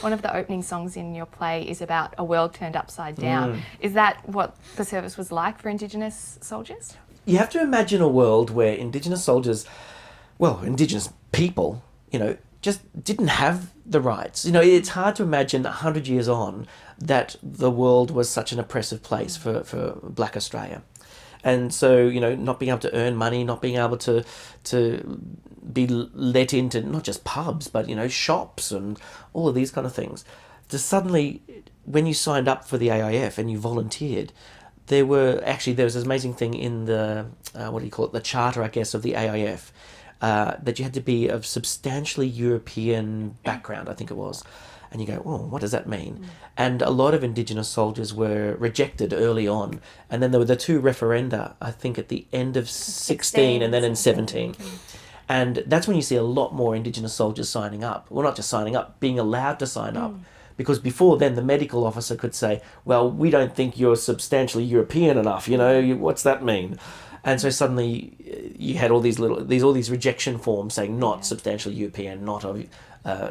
one of the opening songs in your play is about a world turned upside down. Is that what the service was like for Indigenous soldiers? You have to imagine a world where Indigenous soldiers, well, Indigenous people, just didn't have the rights. It's hard to imagine 100 years on that the world was such an oppressive place for Black Australia. And so, not being able to earn money, not being able to be let into not just pubs, but, shops and all of these kind of things. To suddenly, when you signed up for the AIF and you volunteered, there was this amazing thing in the, the charter, I guess, of the AIF, that you had to be of substantially European background, I think it was. And you go, oh, what does that mean? And a lot of Indigenous soldiers were rejected early on. And then there were the 2 referenda, I think at the end of 16 and then in 17. And that's when you see a lot more Indigenous soldiers signing up. Well, not just signing up, being allowed to sign up. Because before then, the medical officer could say, well, we don't think you're substantially European enough, what's that mean? And so suddenly you had all these rejection forms saying not substantially European, not of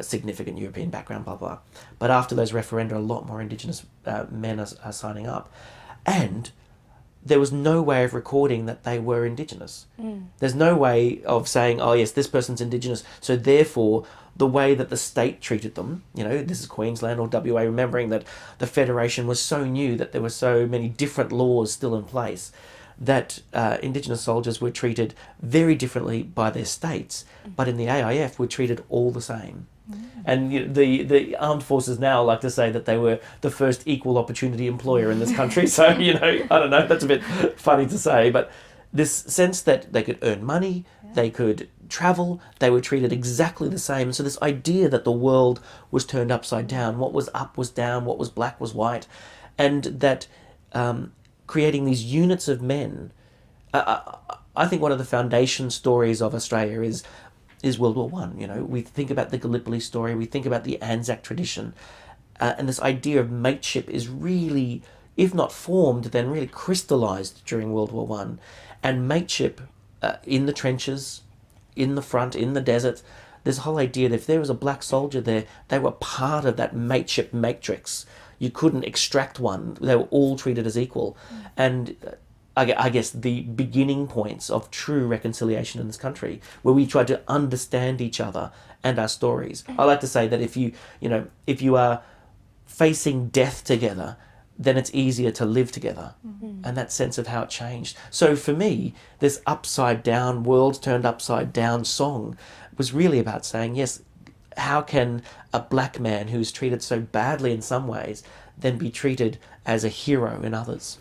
significant European background, blah, blah. But after those referenda, a lot more Indigenous men are signing up. And there was no way of recording that they were Indigenous. There's no way of saying, oh, yes, this person's Indigenous. So therefore, the way that the state treated them, this is Queensland or WA, remembering that the Federation was so new, that there were so many different laws still in place, that Indigenous soldiers were treated very differently by their states, but in the AIF were treated all the same. And the armed forces now like to say that they were the first equal opportunity employer in this country. So, I don't know, that's a bit funny to say, but this sense that they could earn money, they could travel, they were treated exactly the same. So this idea that the world was turned upside down, what was up was down, what was black was white, and that creating these units of men. I think one of the foundation stories of Australia is World War One. We think about the Gallipoli story, we think about the Anzac tradition, and this idea of mateship is really, if not formed, then really crystallized during World War One. And mateship in the trenches, in the front, in the desert, this whole idea that if there was a black soldier there, they were part of that mateship matrix. You couldn't extract one. They were all treated as equal. And I guess the beginning points of true reconciliation in this country, where we tried to understand each other and our stories. I like to say that if you are facing death together, then it's easier to live together. And that sense of how it changed. So for me, this upside down, world turned upside down song was really about saying, yes, how can a black man who's treated so badly in some ways then be treated as a hero in others?